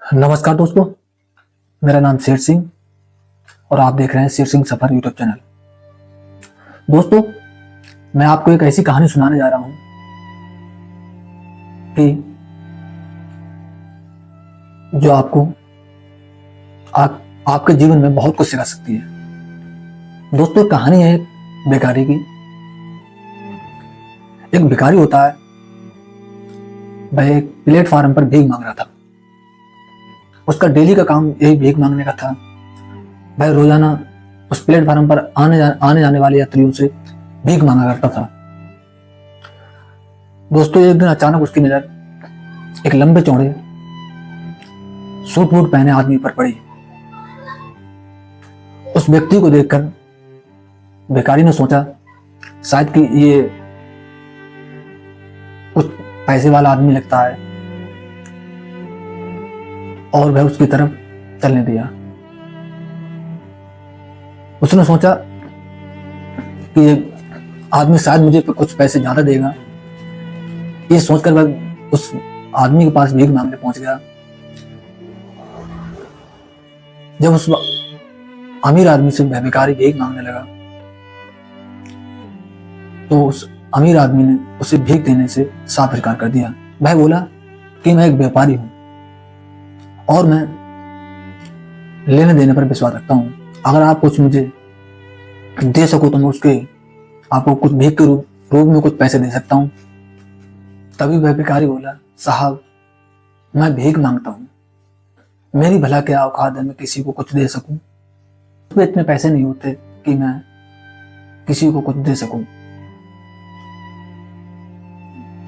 नमस्कार दोस्तों, मेरा नाम शेर सिंह और आप देख रहे हैं शेर सिंह सफर यूट्यूब चैनल। दोस्तों, मैं आपको एक ऐसी कहानी सुनाने जा रहा हूं कि जो आपको आपके जीवन में बहुत कुछ सिखा सकती है। दोस्तों, कहानी है एक भिखारी की। एक भिखारी होता है, वह एक प्लेटफार्म पर भीख मांग रहा था। उसका डेली का काम यही भीख मांगने का था। वह रोजाना उस प्लेटफार्म पर आने जाने वाले यात्रियों से भीख मांगा करता था। दोस्तों, एक दिन अचानक उसकी नजर एक लंबे चौड़े सूट बूट पहने आदमी पर पड़ी। उस व्यक्ति को देखकर भिखारी ने सोचा शायद कि ये कुछ पैसे वाला आदमी लगता है, और वह उसकी तरफ चलने दिया। उसने सोचा कि ये आदमी शायद मुझे कुछ पैसे ज्यादा देगा। ये सोचकर वह उस आदमी के पास भीख मांगने पहुंच गया। जब उस अमीर आदमी से वह भिखारी भीख मांगने लगा तो उस अमीर आदमी ने उसे भीख देने से साफ इनकार कर दिया। वह बोला कि मैं एक व्यापारी हूं और मैं लेने देने पर विश्वास रखता हूं। अगर आप कुछ मुझे दे सको तो मैं आपको कुछ भीख के रूप में कुछ पैसे दे सकता हूं। तभी वह भिखारी बोला, साहब, मैं भीख मांगता हूं, मेरी भला क्या औकात है मैं किसी को कुछ दे सकूं। उसमें इतने पैसे नहीं होते कि मैं किसी को कुछ दे सकूं।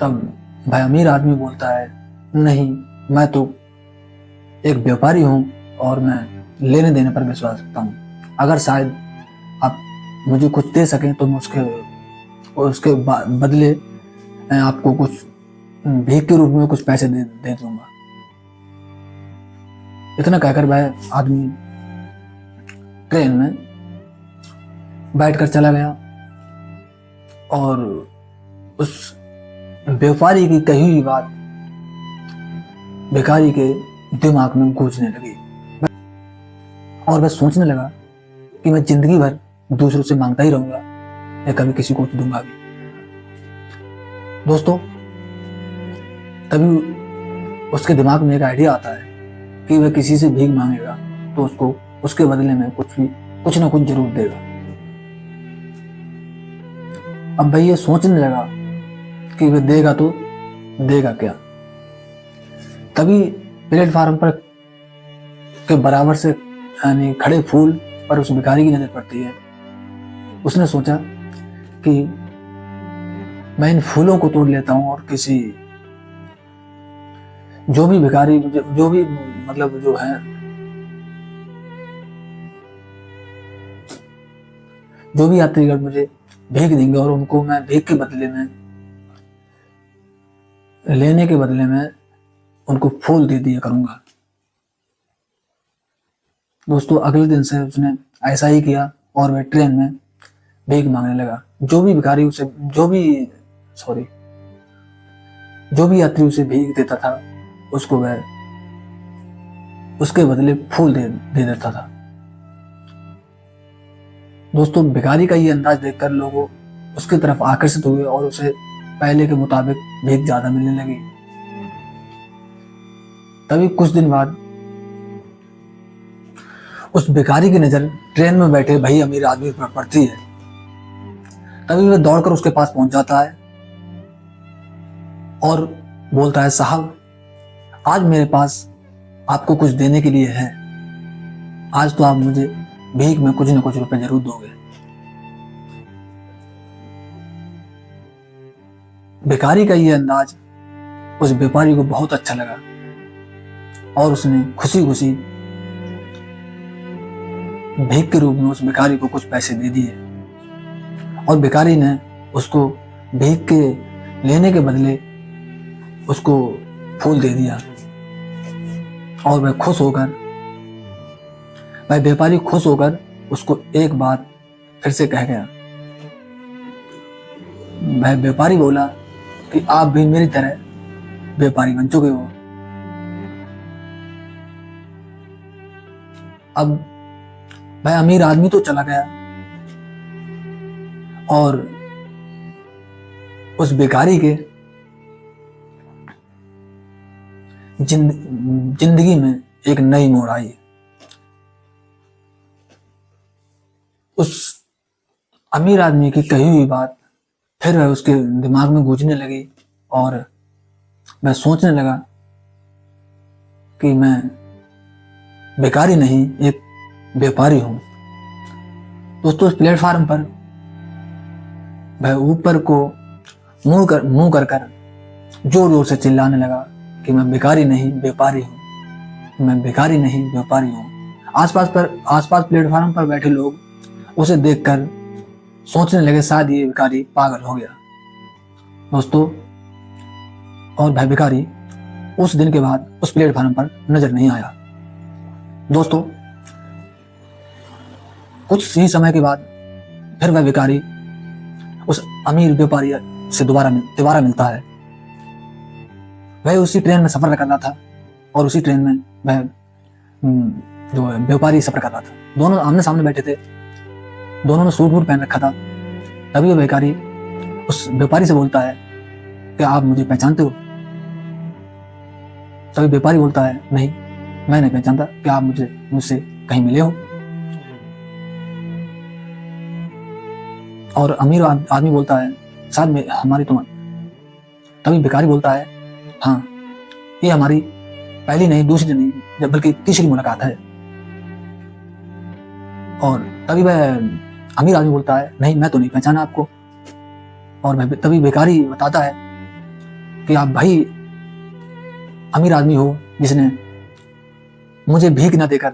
तब भाई अमीर आदमी बोलता है, नहीं, मैं तो एक व्यापारी हूं और मैं लेने देने पर विश्वास रखता हूं। अगर शायद आप मुझे कुछ दे सकें तो मैं उसके बदले मैं आपको कुछ भीख के रूप में कुछ पैसे दे दूंगा। इतना कहकर वह आदमी ट्रेन में बैठकर चला गया और उस व्यापारी की कही हुई बात भिखारी के दिमाग में गूंजने लगी और वह सोचने लगा कि मैं जिंदगी भर दूसरों से मांगता ही रहूंगा या कभी किसी को दूंगा भी। दोस्तों, तभी उसके दिमाग में एक आइडिया आता है कि वह किसी से भीख मांगेगा तो उसको उसके बदले में कुछ ना कुछ जरूर देगा। अब भाई ये सोचने लगा कि वह देगा तो देगा क्या। तभी प्लेटफार्म पर के बराबर से यानी खड़े फूल पर उस भिखारी की नजर पड़ती है। उसने सोचा कि मैं इन फूलों को तोड़ लेता हूं और किसी जो भी भिखारी जो भी मतलब जो है जो भी यात्रीगण मुझे भीख देंगे और उनको मैं भीख के बदले में लेने के बदले में उनको फूल दे दिया करूंगा। दोस्तों, अगले दिन से उसने ऐसा ही किया और वह ट्रेन में भीख मांगने लगा। जो भी भिखारी उसे जो भी यात्री उसे भीख देता था उसको वह उसके बदले फूल दे देता था। दोस्तों, भिखारी का ये अंदाज देखकर लोग उसकी तरफ आकर्षित हुए और उसे पहले के मुताबिक भीख ज्यादा मिलने लगी। तभी कुछ दिन बाद उस भिखारी की नजर ट्रेन में बैठे भाई अमीर आदमी पर पड़ती है। तभी वह दौड़कर उसके पास पहुंच जाता है और बोलता है, साहब, आज मेरे पास आपको कुछ देने के लिए है। आज तो आप मुझे भीख में कुछ न कुछ रुपए जरूर दोगे। भिखारी का ये अंदाज उस व्यापारी को बहुत अच्छा लगा और उसने खुशी खुशी भीख के रूप में उस भिखारी को कुछ पैसे दे दिए और भिखारी ने उसको भीख के लेने के बदले उसको फूल दे दिया। और वह व्यापारी खुश होकर उसको एक बात फिर से कह गया। वह व्यापारी बोला कि आप भी मेरी तरह व्यापारी बन चुके हो अब भाई अमीर आदमी तो चला गया और उस भिखारी के जिंदगी में एक नई मोड़ आई। उस अमीर आदमी की कही हुई बात फिर वह उसके दिमाग में गूंजने लगी और वह सोचने लगा कि मैं भिखारी नहीं, एक व्यापारी हूं। दोस्तों, उस प्लेटफार्म पर वह ऊपर को मुंह कर जोर जोर से चिल्लाने लगा कि मैं भिखारी नहीं व्यापारी हूं, मैं भिखारी नहीं व्यापारी हूं। आसपास प्लेटफार्म पर बैठे लोग उसे देखकर सोचने लगे शायद ये भिखारी पागल हो गया। दोस्तों, और भाई भिखारी उस दिन के बाद उस प्लेटफार्म पर नजर नहीं आया। दोस्तों, कुछ ही समय के बाद फिर वह भिखारी उस अमीर व्यापारी से दोबारा मिलता है। वह उसी ट्रेन में सफर कर रहा था और उसी ट्रेन में वह जो व्यापारी सफर कर रहा था। दोनों आमने सामने बैठे थे, दोनों ने सूट वूट पहन रखा था। तभी वह भिखारी उस व्यापारी से बोलता है कि आप मुझे पहचानते हो? तभी व्यापारी बोलता है, नहीं, मैं नहीं पहचानता। क्या आप मुझसे कहीं मिले हो? और अमीर आदमी बोलता है, शायद में हमारी तुम। तभी भिखारी बोलता है, हाँ, ये हमारी पहली नहीं, दूसरी नहीं, बल्कि तीसरी मुलाकात है। और तभी वह अमीर आदमी बोलता है, नहीं, मैं तो नहीं पहचाना आपको। और तभी भिखारी बताता है कि आप भाई अमीर आदमी हो जिसने मुझे भीख न देकर,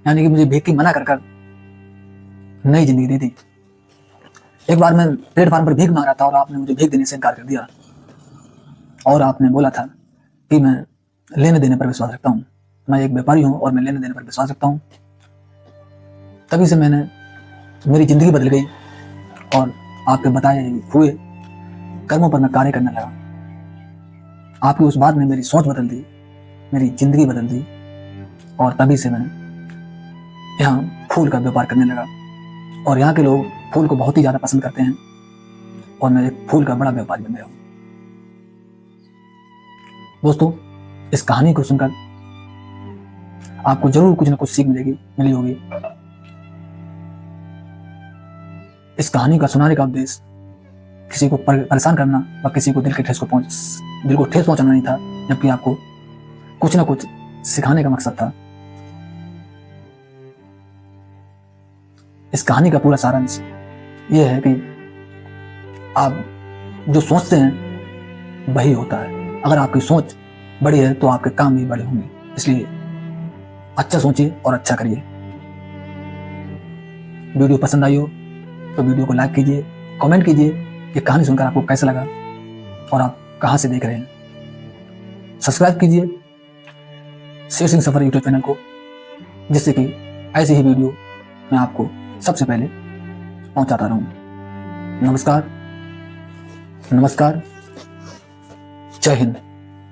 यानी कि मुझे भीख की मना कर नई जिंदगी दी थी। एक बार मैं प्लेटफार्म पर भीख मांग रहा था और आपने मुझे भीख देने से इनकार कर दिया और आपने बोला था कि मैं लेने देने पर विश्वास रखता हूँ, मैं एक व्यापारी हूँ और मैं लेने देने पर विश्वास रखता हूँ। तभी से मेरी जिंदगी बदल गई और आपके बताए हुए कर्मों पर मैं कार्य करने लगा। आपकी उस बात ने मेरी सोच बदल दी, मेरी जिंदगी बदल दी और तभी से मैं यहाँ फूल का व्यापार करने लगा। और यहाँ के लोग फूल को बहुत ही ज़्यादा पसंद करते हैं और मैं एक फूल का बड़ा व्यापारी बन गया हूँ। दोस्तों, इस कहानी को सुनकर आपको जरूर कुछ ना कुछ सीख मिली होगी। इस कहानी का सुनाने का उद्देश्य किसी को परेशान करना व किसी को दिल को ठेस पहुंचाना नहीं था, जबकि आपको कुछ ना कुछ सिखाने का मकसद था। इस कहानी का पूरा सारांश यह है कि आप जो सोचते हैं वही होता है। अगर आपकी सोच बड़ी है तो आपके काम भी बड़े होंगे। इसलिए अच्छा सोचिए और अच्छा करिए। वीडियो पसंद आई हो तो वीडियो को लाइक कीजिए, कमेंट कीजिए ये कहानी सुनकर आपको कैसा लगा और आप कहां से देख रहे हैं। सब्सक्राइब कीजिए शेर सिंह सफर यूट्यूब चैनल को, जिससे कि ऐसी ही वीडियो मैं आपको सबसे पहले पहुंचाता रहूं। नमस्कार, जय हिंद।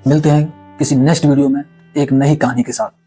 मिलते हैं किसी नेक्स्ट वीडियो में एक नई कहानी के साथ।